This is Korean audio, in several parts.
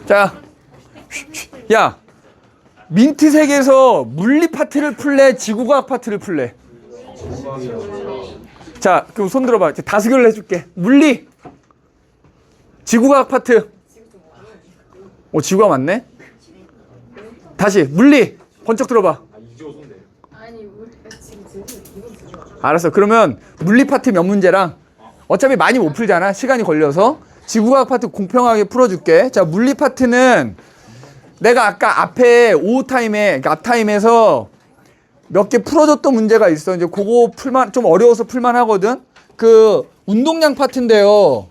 자, 야, 민트색에서 물리 파트를 풀래, 지구과학 파트를 풀래? 자, 그럼 손 들어봐. 다수결을 해줄게. 물리, 지구과학 파트. 지구가 맞네? 다시, 물리, 번쩍 들어봐. 알았어. 그러면 물리 파트 몇 문제랑 어차피 많이 못 풀잖아. 시간이 걸려서. 지구과학 파트 공평하게 풀어줄게. 자, 물리 파트는 내가 아까 앞에 오후 타임에, 그러니까 앞타임에서 몇 개 풀어줬던 문제가 있어. 이제 그거 풀만, 좀 어려워서 풀만 하거든. 그, 운동량 파트인데요.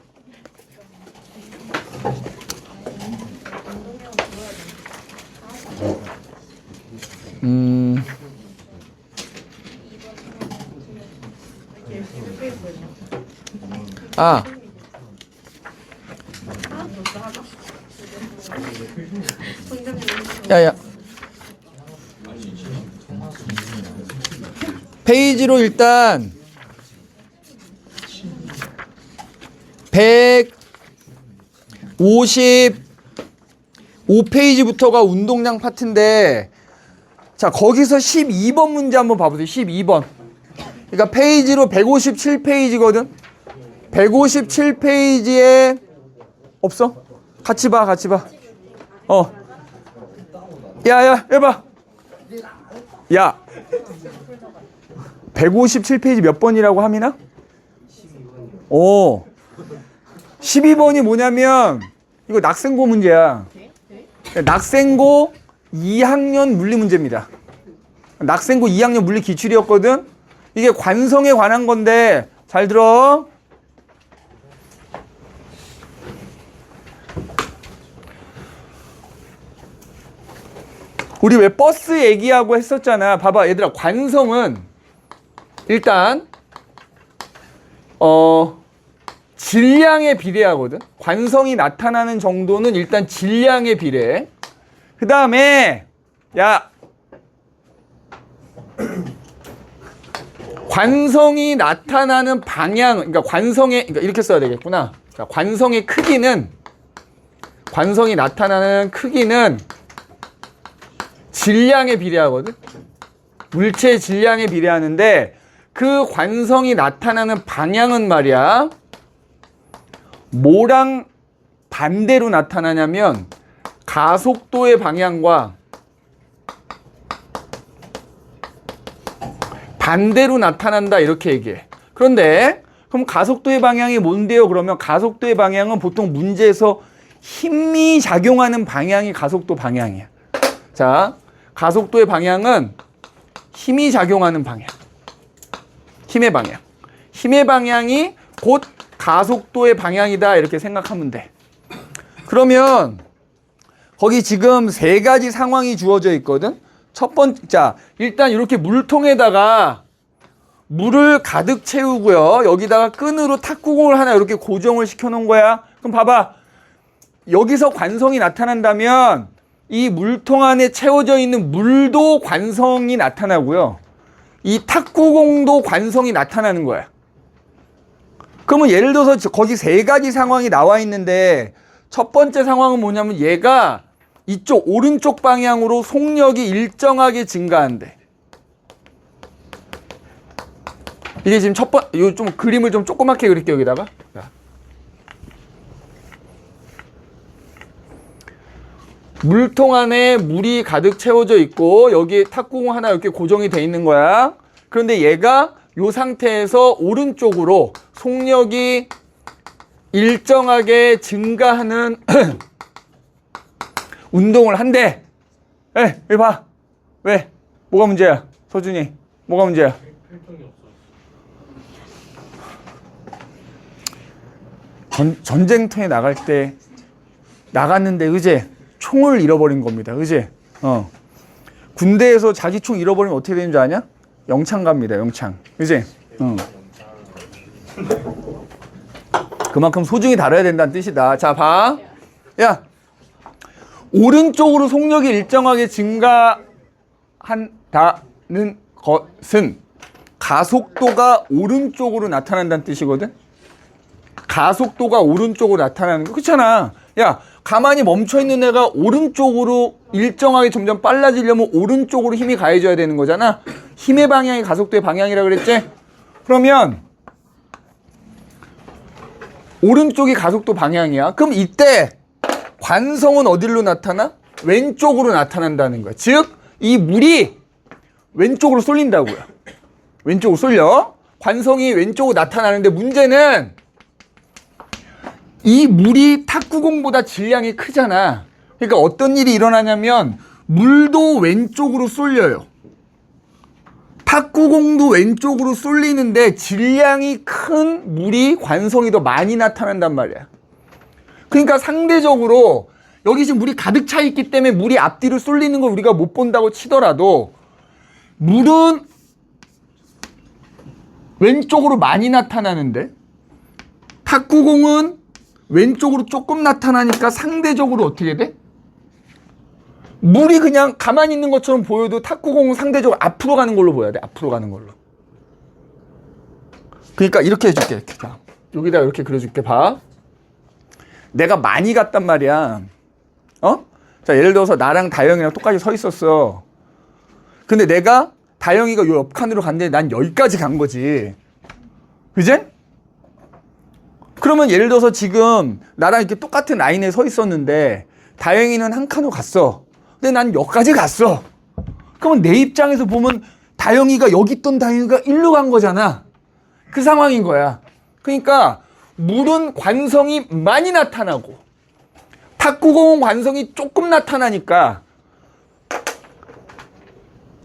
야야, 페이지로 일단 155페이지부터가 운동량 파트인데, 자, 거기서 12번 문제 한번 봐보세요. 12번. 그러니까 페이지로 157페이지거든. 157페이지에 없어? 같이 봐, 같이 봐. 야야, 해봐. 야, 157페이지 몇 번이라고 하미나? 12번이 뭐냐면 이거 낙생고 문제야. 낙생고 2학년 물리 문제입니다. 낙생고 2학년 물리 기출이었거든. 이게 관성에 관한 건데 잘 들어. 우리 왜 버스 얘기하고 했었잖아. 봐봐 얘들아, 관성은 일단 질량에 비례하거든. 관성이 나타나는 정도는 일단 질량에 비례해. 그 다음에 야, 관성이 나타나는 방향, 그러니까 관성의, 그러니까 이렇게 써야 되겠구나. 자, 관성의 크기는, 관성이 나타나는 크기는 질량에 비례하거든. 물체의 질량에 비례하는데 그 관성이 나타나는 방향은 말이야, 뭐랑 반대로 나타나냐면 가속도의 방향과 반대로 나타난다, 이렇게 얘기해. 그런데 그럼 가속도의 방향이 뭔데요? 그러면 가속도의 방향은 보통 문제에서 힘이 작용하는 방향이 가속도 방향이야. 자, 가속도의 방향은 힘이 작용하는 방향. 힘의 방향. 힘의 방향이 곧 가속도의 방향이다, 이렇게 생각하면 돼. 그러면 거기 지금 세 가지 상황이 주어져 있거든. 첫 번째, 자, 일단 이렇게 물통에다가 물을 가득 채우고요. 여기다가 끈으로 탁구공을 하나 이렇게 고정을 시켜 놓은 거야. 그럼 봐봐. 여기서 관성이 나타난다면 이 물통 안에 채워져 있는 물도 관성이 나타나고요. 이 탁구공도 관성이 나타나는 거야. 그러면 예를 들어서 거기 세 가지 상황이 나와 있는데 첫 번째 상황은 뭐냐면 얘가 이쪽 오른쪽 방향으로 속력이 일정하게 증가한대. 이게 지금 이거 좀 그림을 좀 조그맣게 그릴게요, 여기다가. 물통 안에 물이 가득 채워져 있고 여기에 탁구공 하나 이렇게 고정이 돼 있는 거야. 그런데 얘가 이 상태에서 오른쪽으로 속력이 일정하게 증가하는 운동을 한대. 여기 봐. 왜? 뭐가 문제야? 서준이, 뭐가 문제야? 전쟁터에 나갈 때 나갔는데 의제 총을 잃어버린 겁니다. 의제. 군대에서 자기 총 잃어버리면 어떻게 되는 줄 아냐? 영창 갑니다. 영창. 의제. 그만큼 소중히 다뤄야 된다는 뜻이다. 자, 봐. 야, 오른쪽으로 속력이 일정하게 증가한다는 것은 가속도가 오른쪽으로 나타난다는 뜻이거든. 가속도가 오른쪽으로 나타나는 거. 그렇잖아. 야, 가만히 멈춰있는 애가 오른쪽으로 일정하게 점점 빨라지려면 오른쪽으로 힘이 가해져야 되는 거잖아. 힘의 방향이 가속도의 방향이라 그랬지? 그러면 오른쪽이 가속도 방향이야. 그럼 이때 관성은 어디로 나타나? 왼쪽으로 나타난다는 거야. 즉, 이 물이 왼쪽으로 쏠린다고요. 왼쪽으로 쏠려. 관성이 왼쪽으로 나타나는데 문제는 이 물이 탁구공보다 질량이 크잖아. 그러니까 어떤 일이 일어나냐면 물도 왼쪽으로 쏠려요. 탁구공도 왼쪽으로 쏠리는데 질량이 큰 물이 관성이 더 많이 나타난단 말이야. 그러니까 상대적으로 여기 지금 물이 가득 차 있기 때문에 물이 앞뒤로 쏠리는 걸 우리가 못 본다고 치더라도 물은 왼쪽으로 많이 나타나는데 탁구공은 왼쪽으로 조금 나타나니까 상대적으로 어떻게 돼? 물이 그냥 가만히 있는 것처럼 보여도 탁구공은 상대적으로 앞으로 가는 걸로 보여야 돼. 앞으로 가는 걸로. 그러니까 이렇게 해줄게. 이렇게 봐. 여기다 이렇게 그려줄게. 봐. 내가 많이 갔단 말이야. 어? 자, 예를 들어서 나랑 다영이랑 똑같이 서 있었어. 근데 내가 다영이가 요 옆칸으로 갔는데 난 여기까지 간 거지. 그제? 그러면 예를 들어서 지금 나랑 이렇게 똑같은 라인에 서 있었는데 다영이는 한 칸으로 갔어. 근데 난 여기까지 갔어. 그러면 내 입장에서 보면 다영이가 여기 있던 다영이가 일로 간 거잖아. 그 상황인 거야. 그러니까 물은 관성이 많이 나타나고 탁구공은 관성이 조금 나타나니까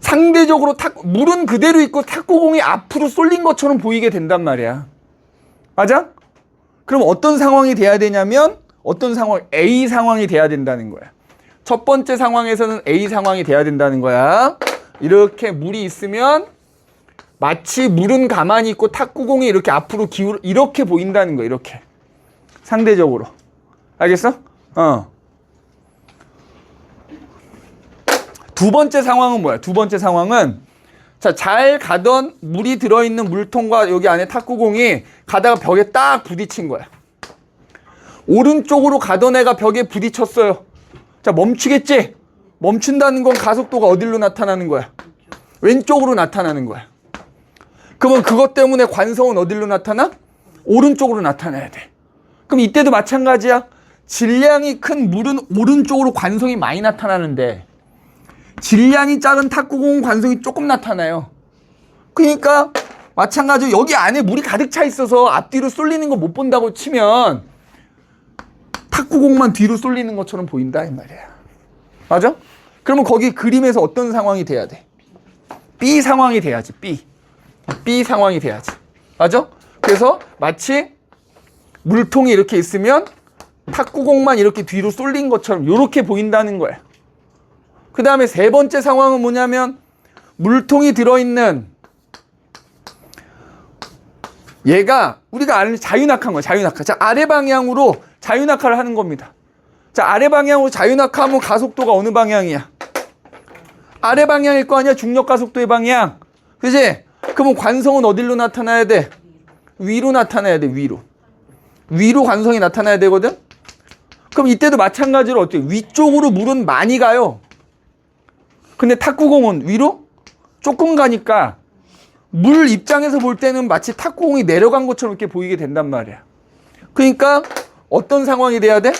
상대적으로 물은 그대로 있고 탁구공이 앞으로 쏠린 것처럼 보이게 된단 말이야. 맞아? 그럼 어떤 상황이 돼야 되냐면 어떤 상황? A 상황이 돼야 된다는 거야. 첫 번째 상황에서는 A 상황이 돼야 된다는 거야. 이렇게 물이 있으면 마치 물은 가만히 있고 탁구공이 이렇게 앞으로 이렇게 보인다는 거야. 이렇게. 상대적으로. 알겠어? 두 번째 상황은 뭐야? 두 번째 상황은 자, 잘 가던 물이 들어있는 물통과 여기 안에 탁구공이 가다가 벽에 딱 부딪힌 거야. 오른쪽으로 가던 애가 벽에 부딪혔어요. 자, 멈추겠지? 멈춘다는 건 가속도가 어디로 나타나는 거야? 왼쪽으로 나타나는 거야. 그러면 그것 때문에 관성은 어디로 나타나? 오른쪽으로 나타나야 돼. 그럼 이때도 마찬가지야. 질량이 큰 물은 오른쪽으로 관성이 많이 나타나는데 질량이 작은 탁구공은 관성이 조금 나타나요. 그러니까 마찬가지로 여기 안에 물이 가득 차 있어서 앞뒤로 쏠리는 거 못 본다고 치면 탁구공만 뒤로 쏠리는 것처럼 보인다 이 말이야. 맞아? 그러면 거기 그림에서 어떤 상황이 돼야 돼? B 상황이 돼야지. B 상황이 돼야지. 맞아? 그래서 마치 물통이 이렇게 있으면 탁구공만 이렇게 뒤로 쏠린 것처럼 이렇게 보인다는 거야. 그 다음에 세 번째 상황은 뭐냐면 물통이 들어있는 얘가 우리가 아는 자유낙하인 거야. 자유낙하. 자, 아래 방향으로 자유낙하를 하는 겁니다. 자, 아래 방향으로 자유낙하하면 가속도가 어느 방향이야? 아래 방향일 거 아니야? 중력 가속도의 방향. 그지? 그러면 관성은 어디로 나타나야 돼? 위로 나타나야 돼. 위로 관성이 나타나야 되거든? 그럼 이때도 마찬가지로 어때요? 위쪽으로 물은 많이 가요. 근데 탁구공은 위로 조금 가니까 물 입장에서 볼 때는 마치 탁구공이 내려간 것처럼 이렇게 보이게 된단 말이야. 그러니까 어떤 상황이 돼야 돼?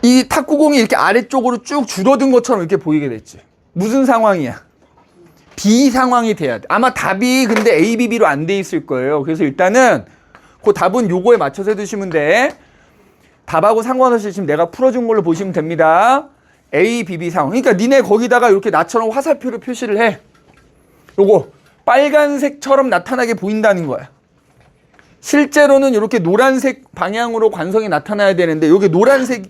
이 탁구공이 이렇게 아래쪽으로 쭉 줄어든 것처럼 이렇게 보이게 됐지. 무슨 상황이야? B 상황이 돼야 돼. 아마 답이 근데 A, B, B로 안 돼 있을 거예요. 그래서 일단은 그 답은 요거에 맞춰서 해두시면 돼. 답하고 상관없이 지금 내가 풀어준 걸로 보시면 됩니다. A, B, B 상황. 그러니까 니네 거기다가 이렇게 나처럼 화살표로 표시를 해. 요거 빨간색처럼 나타나게 보인다는 거야. 실제로는 이렇게 노란색 방향으로 관성이 나타나야 되는데 여기 노란색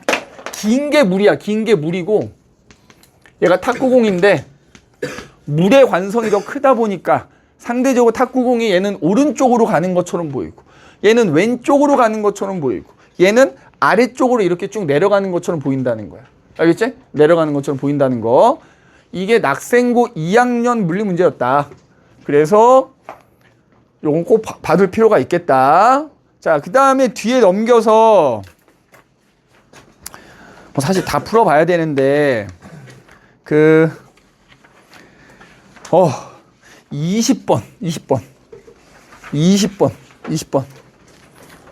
긴 게 물이야. 긴 게 물이고 얘가 탁구공인데 물의 관성이 더 크다 보니까 상대적으로 탁구공이 얘는 오른쪽으로 가는 것처럼 보이고 얘는 왼쪽으로 가는 것처럼 보이고 얘는 아래쪽으로 이렇게 쭉 내려가는 것처럼 보인다는 거야. 알겠지? 내려가는 것처럼 보인다는 거. 이게 낙생고 2학년 물리 문제였다. 그래서 요건 꼭 봐둘 필요가 있겠다. 자, 그 다음에 뒤에 넘겨서 뭐 사실 다 풀어봐야 되는데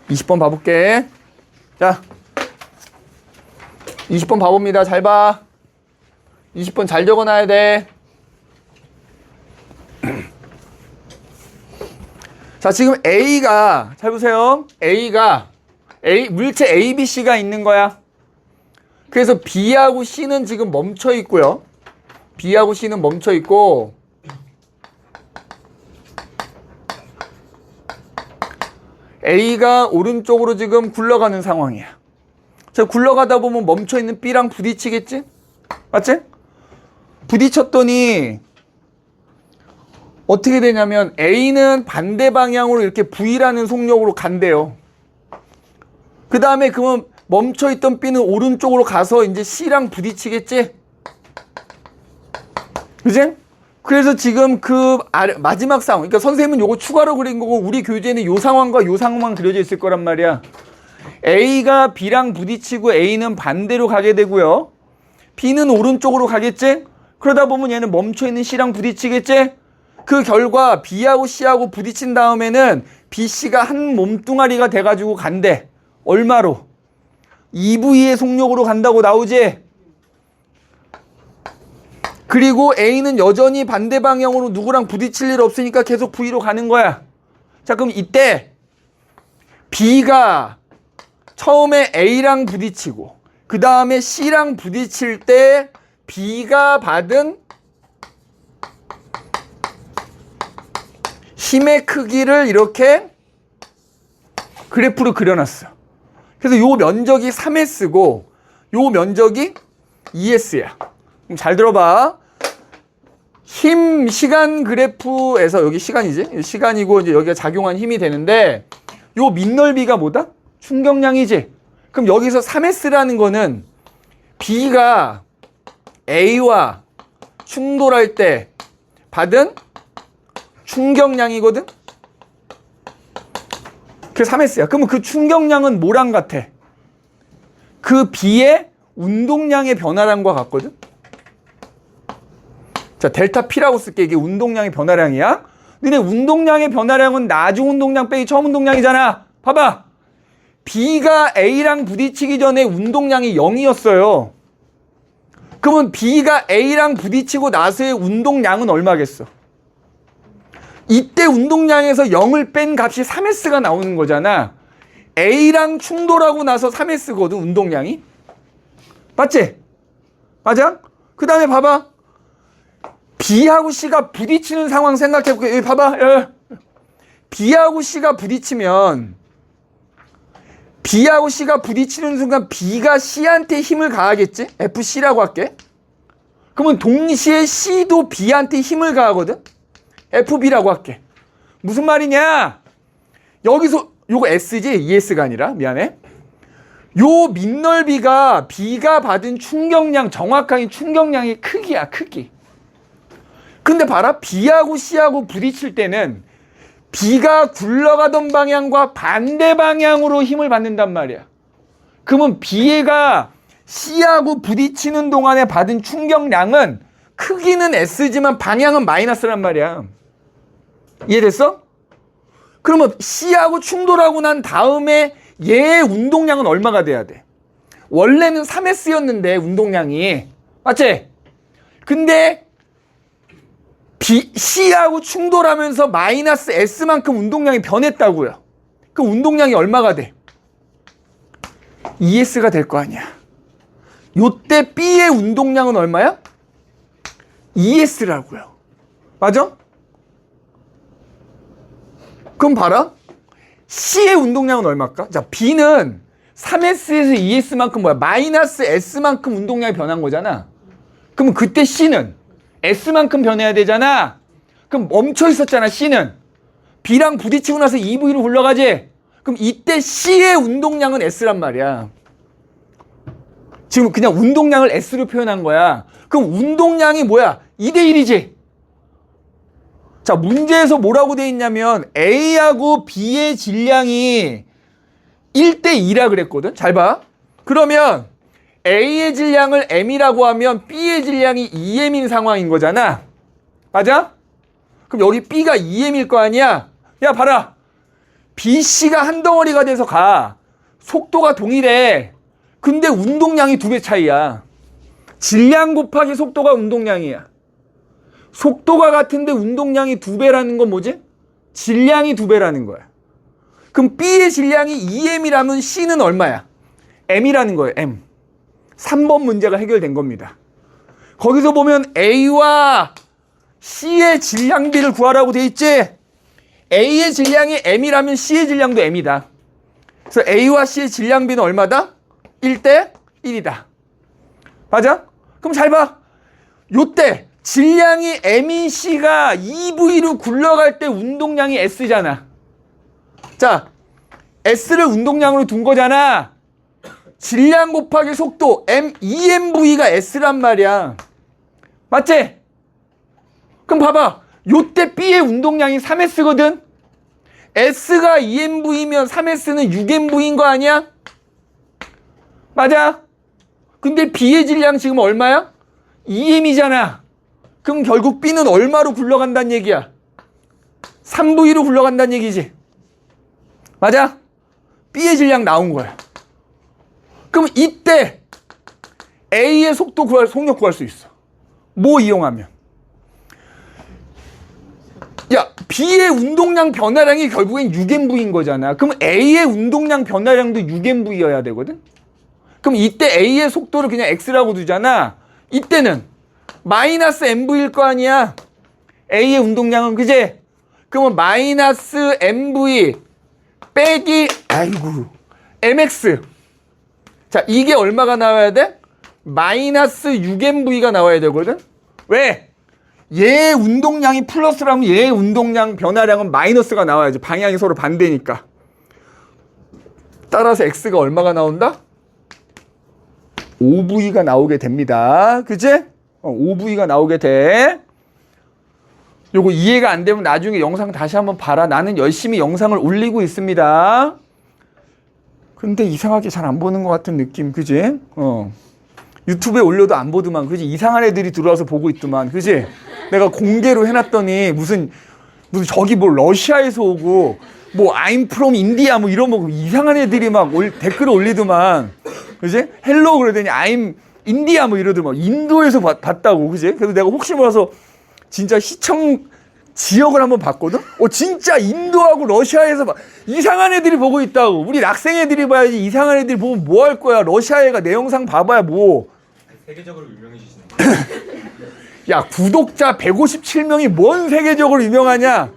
20번 봐볼게. 자, 20번 봐봅니다. 잘 봐. 20번 잘 적어놔야 돼. 자, 지금 A가, 잘 보세요. 물체 A, B, C가 있는 거야. 그래서 B하고 C는 지금 멈춰 있고요. B하고 C는 멈춰 있고, A가 오른쪽으로 지금 굴러가는 상황이야. 자, 굴러가다 보면 멈춰 있는 B랑 부딪히겠지? 맞지? 부딪혔더니 어떻게 되냐면 A는 반대 방향으로 이렇게 V라는 속력으로 간대요. 그 다음에 그러면 멈춰있던 B는 오른쪽으로 가서 이제 C랑 부딪히겠지? 그지? 그래서 지금 그 마지막 상황, 그러니까 선생님은 요거 추가로 그린 거고 우리 교재에는 요 상황과 요 상황만 그려져 있을 거란 말이야. A가 B랑 부딪히고 A는 반대로 가게 되고요. B는 오른쪽으로 가겠지? 그러다 보면 얘는 멈춰있는 C랑 부딪히겠지? 그 결과 B하고 C하고 부딪힌 다음에는 B, C가 한 몸뚱아리가 돼가지고 간대. 얼마로? 2V의 속력으로 간다고 나오지? 그리고 A는 여전히 반대 방향으로 누구랑 부딪힐 일 없으니까 계속 V로 가는 거야. 자, 그럼 이때 B가 처음에 A랑 부딪히고 그 다음에 C랑 부딪힐 때 B가 받은 힘의 크기를 이렇게 그래프로 그려놨어. 그래서 요 면적이 3S고 요 면적이 2S야. 잘 들어봐. 힘, 시간 그래프에서 여기 시간이지? 시간이고 이제 여기가 작용한 힘이 되는데 요 밑넓이가 뭐다? 충격량이지? 그럼 여기서 3S라는 거는 B가 A와 충돌할 때 받은 충격량이거든? 그게 3S야. 그러면 그 충격량은 뭐랑 같아? 그 B의 운동량의 변화량과 같거든? 자, 델타 P라고 쓸게. 이게 운동량의 변화량이야. 근데 운동량의 변화량은 나중 운동량 빼기 처음 운동량이잖아. 봐봐. B가 A랑 부딪히기 전에 운동량이 0이었어요. 그러면 B가 A랑 부딪히고 나서의 운동량은 얼마겠어? 이때 운동량에서 0을 뺀 값이 3S가 나오는 거잖아. A랑 충돌하고 나서 3S거든, 운동량이. 맞지? 맞아? 그 다음에 봐봐. B하고 C가 부딪히는 상황 생각해볼게. 여기 봐봐. B하고 C가 부딪히면 B하고 C가 부딪히는 순간 B가 C한테 힘을 가하겠지? FC라고 할게. 그러면 동시에 C도 B한테 힘을 가하거든? FB라고 할게. 무슨 말이냐? 여기서 요거 S지? ES가 아니라. 미안해. 요 밑넓이가 B가 받은 충격량, 정확하게 충격량의 크기야, 크기. 근데 봐라. B하고 C하고 부딪힐 때는 B가 굴러가던 방향과 반대 방향으로 힘을 받는단 말이야. 그러면 B가 C하고 부딪히는 동안에 받은 충격량은 크기는 S지만 방향은 마이너스란 말이야. 이해됐어? 그러면 C하고 충돌하고 난 다음에 얘의 운동량은 얼마가 돼야 돼? 원래는 3S였는데 운동량이. 맞지? 근데 C하고 충돌하면서 마이너스 S만큼 운동량이 변했다고요. 그 운동량이 얼마가 돼? ES가 될 거 아니야. 요때 B의 운동량은 얼마야? ES라고요. 맞아? 그럼 봐라. C의 운동량은 얼마일까? 자, B는 3S에서 ES만큼 뭐야? 마이너스 S만큼 운동량이 변한 거잖아. 그럼 그때 C는 S만큼 변해야 되잖아. 그럼 멈춰 있었잖아, C는. B랑 부딪히고 나서 2V로 굴러가지. 그럼 이때 C의 운동량은 S란 말이야. 지금 그냥 운동량을 S로 표현한 거야. 그럼 운동량이 뭐야? 2대1이지. 자, 문제에서 뭐라고 돼 있냐면 A하고 B의 질량이 1대2라 그랬거든. 잘 봐. 그러면 A의 질량을 M이라고 하면 B의 질량이 2M인 상황인 거잖아. 맞아? 그럼 여기 B가 2M일 거 아니야? 야, 봐라. BC가 한 덩어리가 돼서 가. 속도가 동일해. 근데 운동량이 2배 차이야. 질량 곱하기 속도가 운동량이야. 속도가 같은데 운동량이 2배라는 건 뭐지? 질량이 2배라는 거야. 그럼 B의 질량이 2M이라면 C는 얼마야? M이라는 거예요. M. 3번 문제가 해결된 겁니다. 거기서 보면 A와 C의 질량비를 구하라고 돼 있지? A의 질량이 M이라면 C의 질량도 M이다. 그래서 A와 C의 질량비는 얼마다? 1대 1이다. 맞아? 그럼 잘 봐. 요때 질량이 M인 C가 EV로 굴러갈 때 운동량이 S잖아. 자, S를 운동량으로 둔 거잖아. 질량 곱하기 속도 M, EMV가 S란 말이야. 맞지? 그럼 봐봐. 요때 B의 운동량이 3S거든? S가 2MV면 3S는 6MV인 거 아니야? 맞아? 근데 B의 질량 지금 얼마야? 2M이잖아. 그럼 결국 B는 얼마로 굴러간다는 얘기야? 3V로 굴러간다는 얘기지. 맞아? B의 질량 나온 거야. 그럼 이때 A의 속력 구할 수 있어. 뭐 이용하면? 야, B의 운동량 변화량이 결국엔 6MV인 거잖아. 그럼 A의 운동량 변화량도 6MV여야 되거든? 그럼 이때 A의 속도를 그냥 X라고 두잖아. 이때는 마이너스 MV일 거 아니야. A의 운동량은, 그제? 그러면 마이너스 MV 빼기, 아이고, MX. 자, 이게 얼마가 나와야 돼? 마이너스 6MV가 나와야 되거든? 왜? 얘의 운동량이 플러스라면 얘의 운동량 변화량은 마이너스가 나와야지. 방향이 서로 반대니까. 따라서 X가 얼마가 나온다? 5V가 나오게 됩니다. 그치? 5V가 나오게 돼. 요거 이해가 안 되면 나중에 영상 다시 한번 봐라. 나는 열심히 영상을 올리고 있습니다. 근데 이상하게 잘 안 보는 것 같은 느낌, 그지? 유튜브에 올려도 안 보더만, 그지? 이상한 애들이 들어와서 보고 있더만, 그지? 내가 공개로 해놨더니 무슨 저기 뭐 러시아에서 오고 뭐 I'm from India 뭐 이런 뭐 이상한 애들이 막 댓글을 올리더만, 그지? 헬로 그러더니 I'm India 뭐 이러더만, 인도에서 봤다고, 그지? 그래서 내가 혹시 몰라서 진짜 시청 지역을 한번 봤거든? 진짜 인도하고 러시아에서 이상한 애들이 보고 있다고. 우리 학생 애들이 봐야지. 이상한 애들이 보면 뭐 할 거야. 러시아 애가 내 영상 봐봐야 뭐. 세계적으로 유명해지시는 거예요. 야, 구독자 157명이 뭔 세계적으로 유명하냐?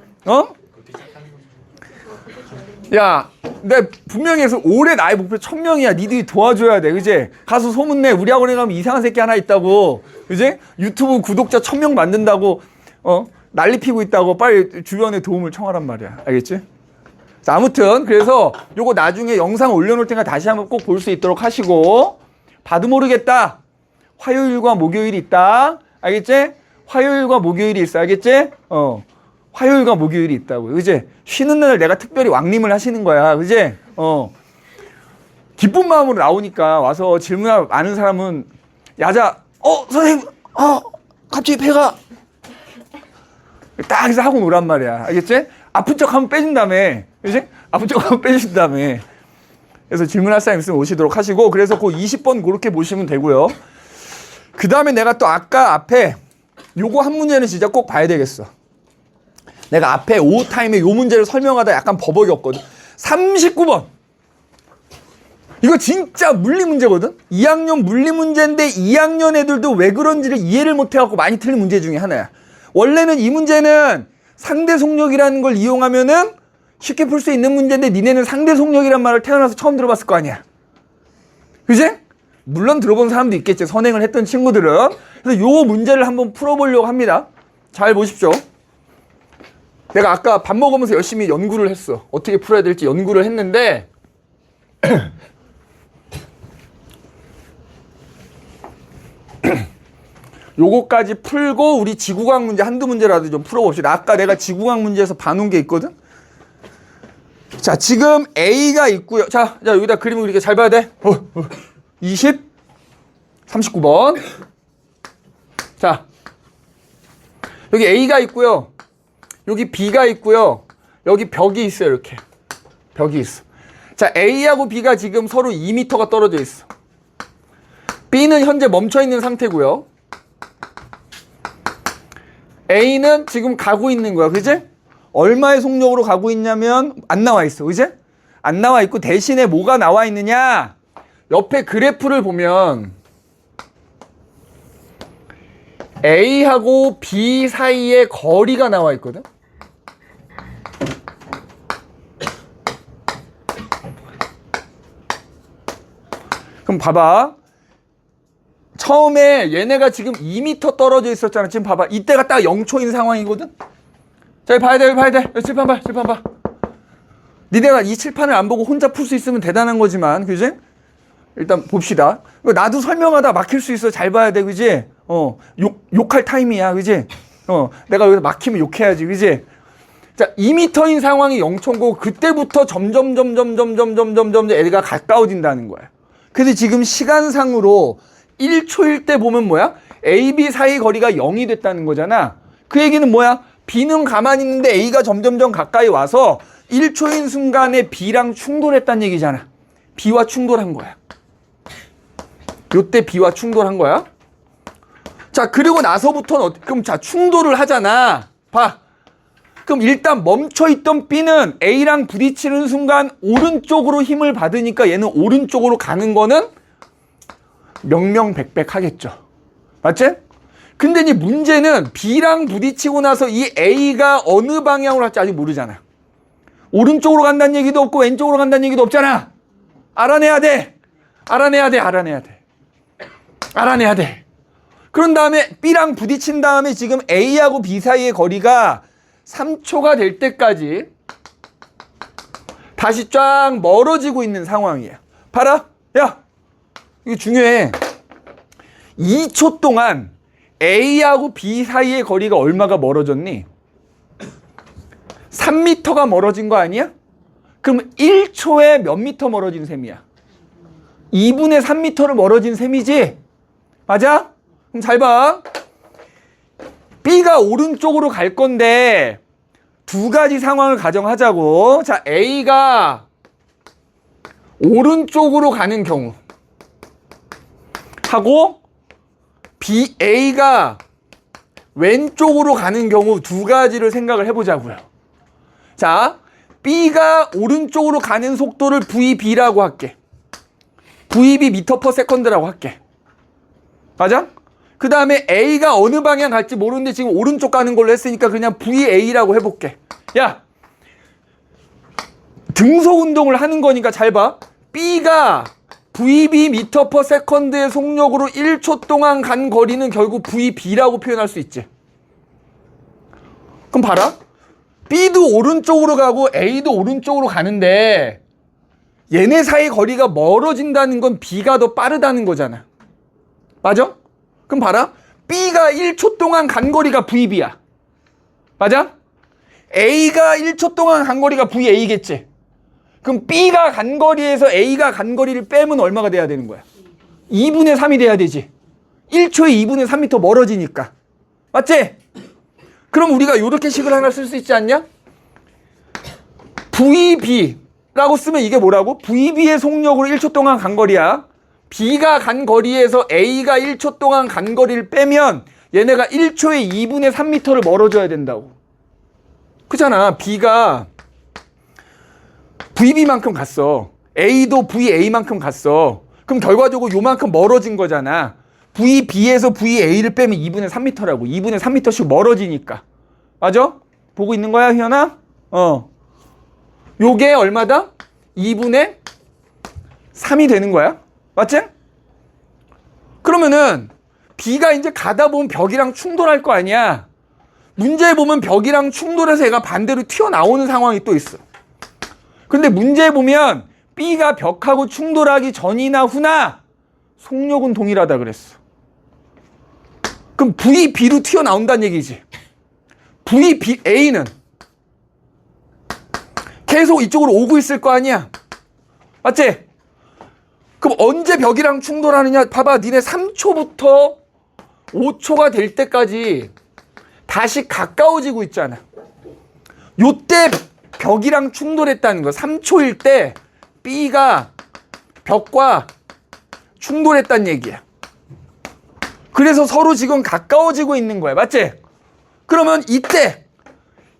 야, 내가 분명히 해서 올해 나의 목표 1000명이야. 니들이 도와줘야 돼. 그지? 가서 소문내. 우리 학원에 가면 이상한 새끼 하나 있다고. 그지? 유튜브 구독자 1000명 만든다고, 난리 피고 있다고 빨리 주변에 도움을 청하란 말이야. 알겠지? 자, 아무튼 그래서 요거 나중에 영상 올려놓을 테니까 다시 한번 꼭 볼 수 있도록 하시고, 봐도 모르겠다. 화요일과 목요일이 있다. 알겠지? 화요일과 목요일이 있어. 알겠지? 화요일과 목요일이 있다고. 그지? 쉬는 날 내가 특별히 왕림을 하시는 거야. 그지? 기쁜 마음으로 나오니까 와서 질문 아는 사람은 야자, 선생님, 갑자기 배가 딱 해서 하고 노란 말이야. 알겠지? 아픈 척 하면 빼준 다음에, 그지? 아픈 척 하면 빼준 다음에. 그래서 질문할 사람 있으면 오시도록 하시고, 그래서 그 20번 그렇게 보시면 되고요. 그 다음에 내가 또 아까 앞에 요거 한 문제는 진짜 꼭 봐야 되겠어. 내가 앞에 오타임에 요 문제를 설명하다 약간 버벅였거든. 39번. 이거 진짜 물리 문제거든? 2학년 물리 문제인데 2학년 애들도 왜 그런지를 이해를 못 해갖고 많이 틀린 문제 중에 하나야. 원래는 이 문제는 상대 속력이라는 걸 이용하면은 쉽게 풀 수 있는 문제인데 니네는 상대 속력이란 말을 태어나서 처음 들어봤을 거 아니야. 그지? 물론 들어본 사람도 있겠지. 선행을 했던 친구들은. 그래서 요 문제를 한번 풀어보려고 합니다. 잘 보십시오. 내가 아까 밥 먹으면서 열심히 연구를 했어. 어떻게 풀어야 될지 연구를 했는데 요거까지 풀고 우리 지구과학 문제 한두 문제라도 좀 풀어봅시다. 아까 내가 지구과학 문제에서 봐놓은 게 있거든. 자, 지금 A가 있고요. 자, 여기다 그림을 그리게 잘 봐야 돼. 20, 39번. 자, 여기 A가 있고요. 여기 B가 있고요. 여기 벽이 있어요. 이렇게 벽이 있어. 자, A하고 B가 지금 서로 2m가 떨어져 있어. B는 현재 멈춰 있는 상태고요. A는 지금 가고 있는 거야. 그지? 얼마의 속력으로 가고 있냐면 안 나와 있어. 그지? 안 나와 있고 대신에 뭐가 나와 있느냐? 옆에 그래프를 보면 A하고 B 사이에 거리가 나와 있거든. 그럼 봐봐. 처음에 얘네가 지금 2m 떨어져 있었잖아. 지금 봐봐. 이때가 딱 0초인 상황이거든. 자, 봐야 돼. 칠판 봐. 니네가 이 칠판을 안 보고 혼자 풀 수 있으면 대단한 거지만, 그지? 일단 봅시다. 나도 설명하다 막힐 수 있어. 잘 봐야 돼, 그지? 욕할 타임이야, 그지? 내가 여기서 막히면 욕해야지, 그지? 자, 2m인 상황이 0초고 그때부터 점점 애가 가까워진다는 거야. 그래서 지금 시간상으로 1초일 때 보면 뭐야? A, B 사이 거리가 0이 됐다는 거잖아. 그 얘기는 뭐야? B는 가만히 있는데 A가 점점 가까이 와서 1초인 순간에 B랑 충돌했다는 얘기잖아. B와 충돌한 거야. 요때 B와 충돌한 거야. 자, 그리고 나서부터는 그럼 자, 충돌을 하잖아. 봐. 그럼 일단 멈춰있던 B는 A랑 부딪히는 순간 오른쪽으로 힘을 받으니까 얘는 오른쪽으로 가는 거는 명명백백하겠죠. 맞지? 근데 이제 문제는 B랑 부딪히고 나서 이 A가 어느 방향으로 갈지 아직 모르잖아. 오른쪽으로 간다는 얘기도 없고 왼쪽으로 간다는 얘기도 없잖아. 알아내야 돼. 그런 다음에 B랑 부딪힌 다음에 지금 A하고 B 사이의 거리가 3초가 될 때까지 다시 쫙 멀어지고 있는 상황이야. 봐라. 야, 이거 중요해. 2초 동안 A하고 B 사이의 거리가 얼마가 멀어졌니? 3m가 멀어진 거 아니야? 그럼 1초에 몇 미터 멀어진 셈이야? 2분의 3m를 멀어진 셈이지? 맞아? 그럼 잘 봐. B가 오른쪽으로 갈 건데 두 가지 상황을 가정하자고. 자, A가 오른쪽으로 가는 경우 하고 A가 왼쪽으로 가는 경우 두 가지를 생각을 해보자고요. 자, B가 오른쪽으로 가는 속도를 VB라고 할게. VB 미터 퍼 세컨드라고 할게. 맞아? 그 다음에 A가 어느 방향 갈지 모르는데 지금 오른쪽 가는 걸로 했으니까 그냥 VA라고 해볼게. 야, 등속 운동을 하는 거니까 잘 봐. B가 VB 미터 퍼 세컨드의 속력으로 1초 동안 간 거리는 결국 VB라고 표현할 수 있지. 그럼 봐라. B도 오른쪽으로 가고 A도 오른쪽으로 가는데 얘네 사이 거리가 멀어진다는 건 B가 더 빠르다는 거잖아. 맞아? 그럼 봐라. B가 1초 동안 간 거리가 VB야. 맞아? A가 1초 동안 간 거리가 VA겠지. 그럼 B가 간 거리에서 A가 간 거리를 빼면 얼마가 돼야 되는 거야? 2분의 3이 돼야 되지. 1초에 2분의 3m 멀어지니까. 맞지? 그럼 우리가 이렇게 식을 하나 쓸 수 있지 않냐? VB라고 쓰면 이게 뭐라고? VB의 속력으로 1초 동안 간 거리야. B가 간 거리에서 A가 1초 동안 간 거리를 빼면 얘네가 1초에 2분의 3m를 멀어져야 된다고. 그잖아. B가 VB만큼 갔어. A도 VA만큼 갔어. 그럼 결과적으로 요만큼 멀어진 거잖아. VB에서 VA를 빼면 2분의 3m라고. 2분의 3m씩 멀어지니까. 맞아? 보고 있는 거야, 희연아? 요게 얼마다? 2분의 3이 되는 거야. 맞지? 그러면은 B가 이제 가다 보면 벽이랑 충돌할 거 아니야. 문제에 보면 벽이랑 충돌해서 얘가 반대로 튀어나오는 상황이 또 있어. 근데 문제에 보면 B가 벽하고 충돌하기 전이나 후나 속력은 동일하다 그랬어. 그럼 VB로 튀어나온다는 얘기지. VBA는 계속 이쪽으로 오고 있을 거 아니야. 맞지? 그럼 언제 벽이랑 충돌하느냐? 봐봐. 니네 3초부터 5초가 될 때까지 다시 가까워지고 있잖아. 요때 벽이랑 충돌했다는 거. 3초일 때 B가 벽과 충돌했다는 얘기야. 그래서 서로 지금 가까워지고 있는 거야. 맞지? 그러면 이때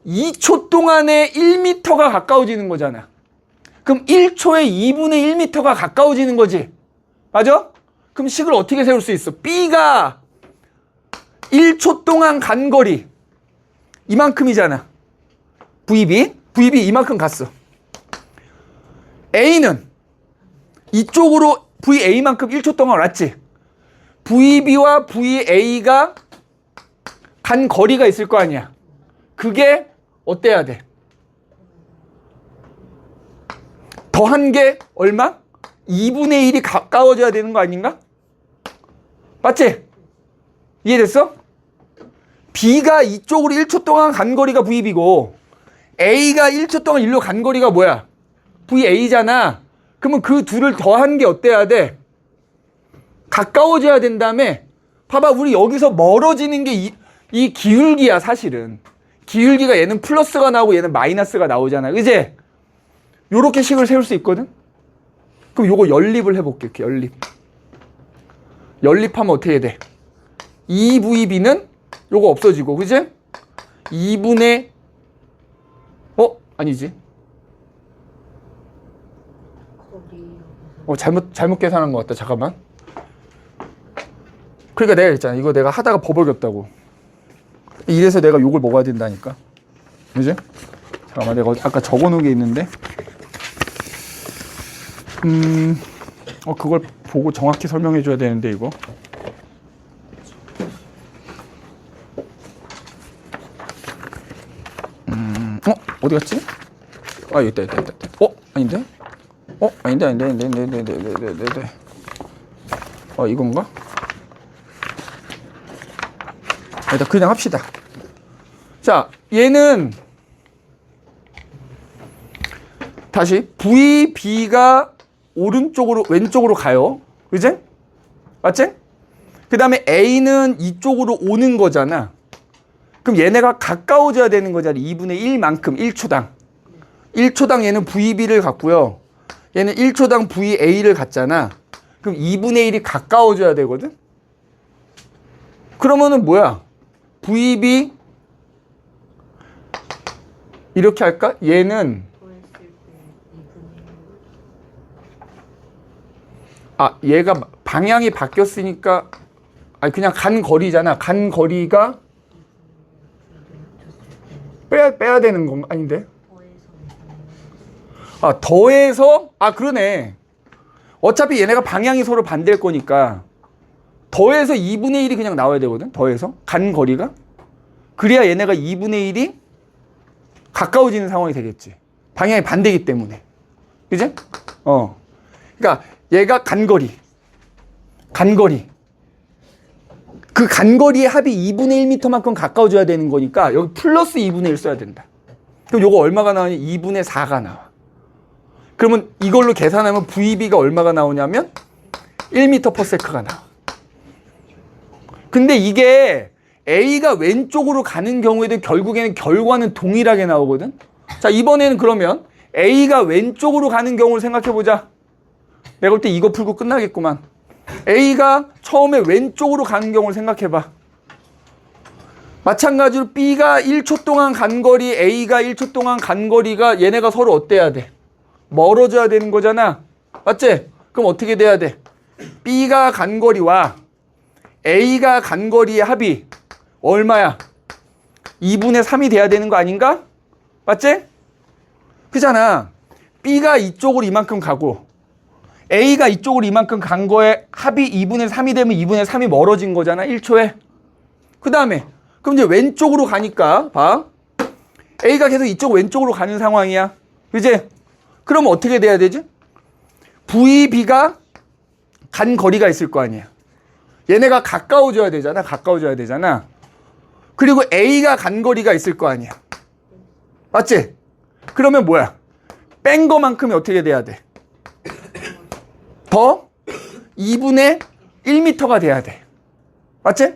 2초 동안에 1m가 가까워지는 거잖아. 그럼 1초에 2분의 1m가 가까워지는 거지. 맞아? 그럼 식을 어떻게 세울 수 있어? B가 1초 동안 간 거리 이만큼이잖아. VB 이만큼 갔어. A는 이쪽으로 VA만큼 1초 동안 왔지. VB와 VA가 간 거리가 있을 거 아니야. 그게 어때야 돼? 더한 게 얼마? 2분의 1이 가까워져야 되는 거 아닌가? 맞지? 이해됐어? B가 이쪽으로 1초 동안 간 거리가 VB고 A가 1초 동안 일로 간 거리가 뭐야? VA잖아. 그러면 그 둘을 더한 게 어때야 돼? 가까워져야 된다며. 봐봐, 우리 여기서 멀어지는 게 이 기울기야. 사실은 기울기가 얘는 플러스가 나오고 얘는 마이너스가 나오잖아. 그지? 요렇게 식을 세울 수 있거든. 그럼 요거 연립을 해볼게. 이렇게 연립하면 어떻게 돼? 2VB는 요거 없어지고, 그지? 2분의 아니지. 잘못 계산한 것 같다. 잠깐만. 그러니까 내가 했잖아. 이거 내가 하다가 버벅였다고. 이래서 내가 욕을 먹어야 된다니까. 그지? 잠깐만, 내가 아까 적어놓은 게 있는데. 그걸 보고 정확히 설명해 줘야 되는데, 이거. 어디 갔지? 아, 여기 있다. 아닌데? 아닌데. 이건가? 일단 그냥 합시다. 자, 얘는 다시 VB가 왼쪽으로 가요. 그지? 맞지? 그 다음에 A는 이쪽으로 오는 거잖아. 그럼 얘네가 가까워져야 되는 거잖아. 2분의 1만큼 1초당. 1초당 얘는 VB를 갖고요. 얘는 1초당 VA를 갖잖아. 그럼 2분의 1이 가까워져야 되거든? 그러면은 뭐야? VB 이렇게 할까? 얘는 얘가 방향이 바뀌었으니까 그냥 간 거리잖아. 간 거리가 빼야 되는 건가? 아닌데? 더해서 그러네. 어차피 얘네가 방향이 서로 반대일 거니까 더해서 2분의 1이 그냥 나와야 되거든. 더해서 간 거리가. 그래야 얘네가 2분의 1이 가까워지는 상황이 되겠지. 방향이 반대이기 때문에. 그지? 그러니까 얘가 간 거리. 그 간거리의 합이 2분의 1m만큼 가까워져야 되는 거니까 여기 플러스 2분의 1 써야 된다. 그럼 요거 얼마가 나오냐? 2분의 4가 나와. 그러면 이걸로 계산하면 VB가 얼마가 나오냐면 1m/s가 나와. 근데 이게 A가 왼쪽으로 가는 경우에도 결국에는 결과는 동일하게 나오거든. 자, 이번에는 그러면 A가 왼쪽으로 가는 경우를 생각해보자. 내가 볼 때 이거 풀고 끝나겠구만. A가 처음에 왼쪽으로 가는 경우를 생각해봐. 마찬가지로 B가 1초 동안 간 거리, A가 1초 동안 간 거리가 얘네가 서로 어때야 돼? 멀어져야 되는 거잖아. 맞지? 그럼 어떻게 돼야 돼? B가 간 거리와 A가 간 거리의 합이 얼마야? 2분의 3이 돼야 되는 거 아닌가? 맞지? 그잖아. B가 이쪽으로 이만큼 가고 A가 이쪽으로 이만큼 간 거에 합이 2분의 3이 되면 2분의 3이 멀어진 거잖아. 1초에. 그 다음에 그럼 이제 왼쪽으로 가니까 봐. A가 계속 이쪽 왼쪽으로 가는 상황이야. 그지? 그러면 어떻게 돼야 되지? VB가 간 거리가 있을 거 아니야. 얘네가 가까워져야 되잖아. 가까워져야 되잖아. 그리고 A가 간 거리가 있을 거 아니야. 맞지? 그러면 뭐야? 뺀 거만큼이 어떻게 돼야 돼? 더 2분의 1m가 돼야 돼. 맞지?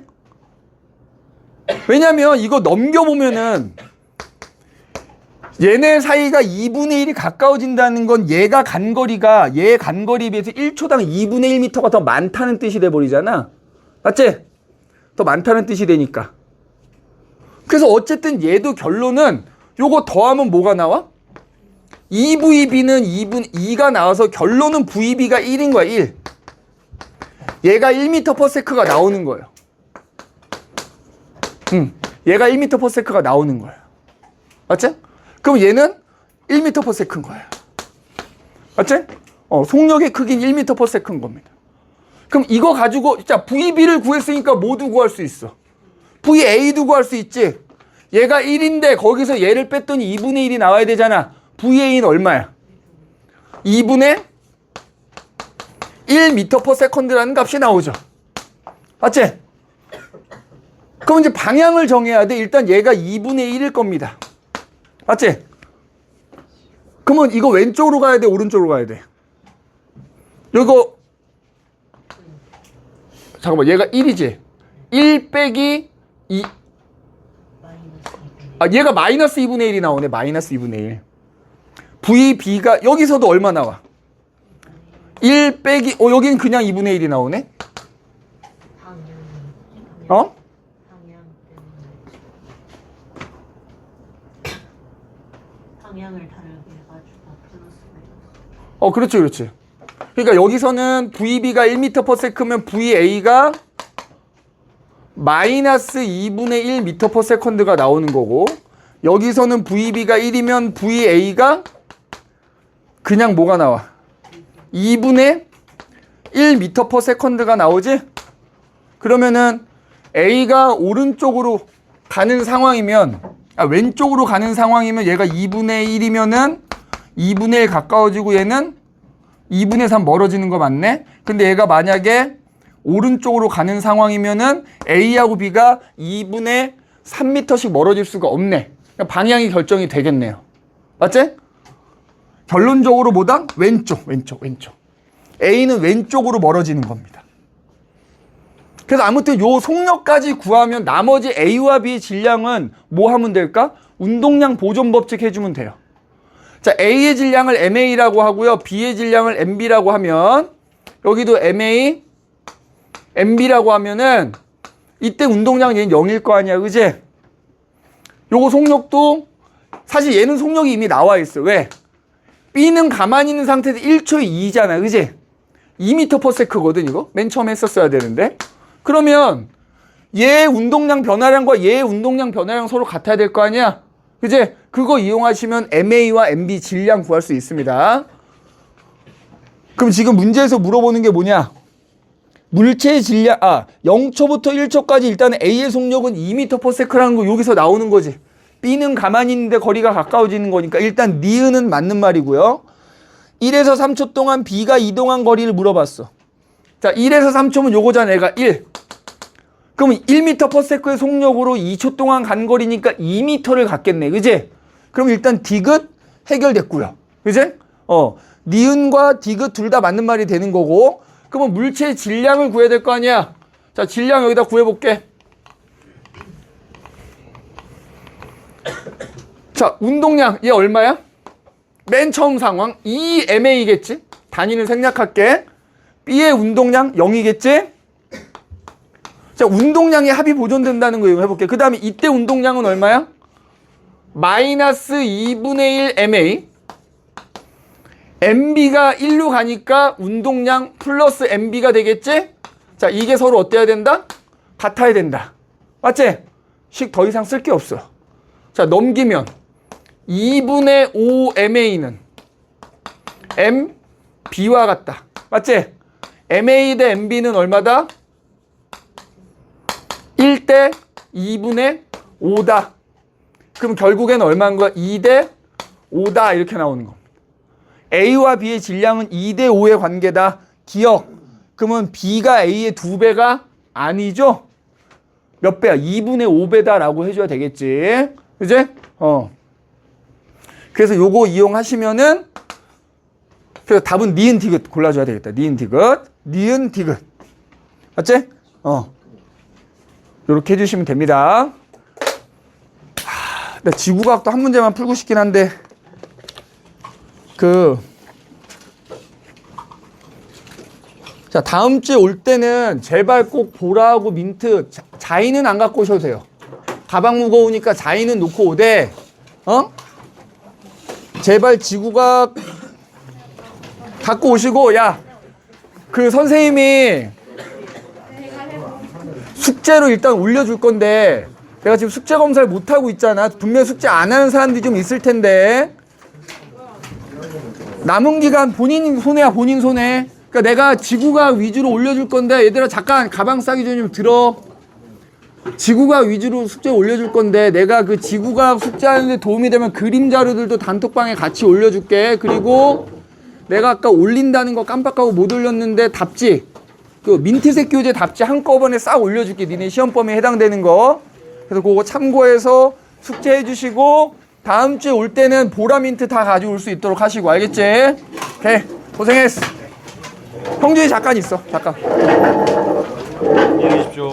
왜냐면 이거 넘겨보면은 얘네 사이가 2분의 1이 가까워진다는 건 얘가 간 거리가 얘 간 거리에 비해서 1초당 2분의 1m가 더 많다는 뜻이 돼버리잖아. 맞지? 더 많다는 뜻이 되니까. 그래서 어쨌든 얘도 결론은 요거 더하면 뭐가 나와? 2VB는 2가 나와서 결론은 VB가 1인 거야. 1. 얘가 1m/s가 나오는 거예요. 얘가 1m/s가 나오는 거예요. 맞지? 그럼 얘는 1m/s인 거예요. 맞지? 속력의 크기는 1m/s인 겁니다. 그럼 이거 가지고 자 VB를 구했으니까 모두 구할 수 있어. VA도 구할 수 있지. 얘가 1인데 거기서 얘를 뺐더니 2분의 1이 나와야 되잖아. VA는 얼마야? 2분의 1m/s라는 값이 나오죠. 맞지? 그럼 이제 방향을 정해야 돼. 일단 얘가 2분의 1일 겁니다. 맞지? 그러면 이거 왼쪽으로 가야 돼? 오른쪽으로 가야 돼? 이거 잠깐만 얘가 1이지? 1 빼기 2 얘가 마이너스 2분의 1이 나오네. 마이너스 2분의 1 VB가 여기서도 얼마 나와? 1 빼기 여기는 그냥 2분의 1이 나오네. 어? 방향을 다르게 해가지고 플러스 그렇지, 그렇지. 그러니까 여기서는 VB가 1m/s면 VA가 마이너스 2분의 1m/s가 나오는 거고, 여기서는 VB가 1이면 VA가 그냥 뭐가 나와? 2분의 1m/s가 나오지? 그러면은 A가 오른쪽으로 가는 상황이면, 왼쪽으로 가는 상황이면 얘가 2분의 1이면은 2분의 1 가까워지고 얘는 2분의 3 멀어지는 거 맞네? 근데 얘가 만약에 오른쪽으로 가는 상황이면은 A하고 B가 2분의 3m씩 멀어질 수가 없네. 그러니까 방향이 결정이 되겠네요. 맞지? 결론적으로 뭐다? 왼쪽. A는 왼쪽으로 멀어지는 겁니다. 그래서 아무튼 요 속력까지 구하면 나머지 A와 B의 질량은 뭐 하면 될까? 운동량 보존 법칙 해주면 돼요. 자, A의 질량을 MA라고 하고요. B의 질량을 MB라고 하면 여기도 MA, MB라고 하면은 이때 운동량 얘는 0일 거 아니야. 그지? 요거 속력도 사실 얘는 속력이 이미 나와 있어. 왜? B는 가만히 있는 상태에서 1초에 2잖아. 그지? 2m/s거든 이거. 맨 처음에 했었어야 되는데. 그러면 얘 운동량 변화량과 얘 운동량 변화량 서로 같아야 될 거 아니야? 그지? 그거 이용하시면 MA와 MB 질량 구할 수 있습니다. 그럼 지금 문제에서 물어보는 게 뭐냐? 물체의 질량, 0초부터 1초까지 일단 A의 속력은 2m/s라는 거 여기서 나오는 거지. B는 가만히 있는데 거리가 가까워지는 거니까 일단 니은은 맞는 말이고요. 1에서 3초 동안 B가 이동한 거리를 물어봤어. 자, 1에서 3초면 요거잖아. 얘가 1. 그러면 1m/s의 속력으로 2초 동안 간 거리니까 2m를 갔겠네. 그지? 그럼 일단 디귿 해결됐고요. 그지? 니은과 디귿 둘 다 맞는 말이 되는 거고, 그러면 물체의 질량을 구해야 될 거 아니야? 자, 질량 여기다 구해볼게. 자, 운동량 얘 얼마야? 맨 처음 상황 2MA겠지? 단위는 생략할게. B의 운동량 0이겠지? 자, 운동량의 합이 보존된다는 거 해볼게. 그 다음에 이때 운동량은 얼마야? 마이너스 2분의 1 MA. MB가 1로 가니까 운동량 플러스 MB가 되겠지? 자, 이게 서로 어때야 된다? 같아야 된다. 맞지? 식 더 이상 쓸 게 없어. 자, 넘기면 2분의 5 MA는 MB와 같다. 맞지? MA 대 MB는 얼마다? 1대 2분의 5다. 그럼 결국엔 얼마인 거야? 2대 5다. 이렇게 나오는 겁니다. A와 B의 질량은 2대 5의 관계다. 기억. 그러면 B가 A의 2배가 아니죠? 몇 배야? 2분의 5배다라고 해줘야 되겠지. 그지? 그래서 요거 이용하시면은, 그래서 답은 니은 디귿 골라줘야 되겠다. 니은 디귿. 니은 디귿. 맞지? 요렇게 해주시면 됩니다. 나 지구과학도 한 문제만 풀고 싶긴 한데, 자, 다음 주에 올 때는 제발 꼭 보라하고 민트, 자인은 안 갖고 오셔도 돼요. 가방 무거우니까 자인은 놓고 오되, 제발 지구과학 갖고 오시고, 야, 그 선생님이 숙제로 일단 올려줄 건데, 내가 지금 숙제 검사를 못하고 있잖아. 분명 숙제 안 하는 사람들이 좀 있을 텐데, 남은 기간 본인 손해야, 본인 손해. 그러니까 내가 지구과학 위주로 올려줄 건데, 얘들아 잠깐 가방 싸기 전에 좀 들어. 지구과학 위주로 숙제 올려줄 건데, 내가 그 지구과학 숙제하는데 도움이 되면 그림 자료들도 단톡방에 같이 올려줄게. 그리고 내가 아까 올린다는 거 깜빡하고 못 올렸는데 답지, 그 민트색 교재 답지 한꺼번에 싹 올려줄게. 니네 시험 범위에 해당되는 거. 그래서 그거 참고해서 숙제해 주시고, 다음 주에 올 때는 보라 민트 다 가져올 수 있도록 하시고, 알겠지? 오케이, 고생했어. 형준이 잠깐 있어. 잠깐. 안녕히 계십시오.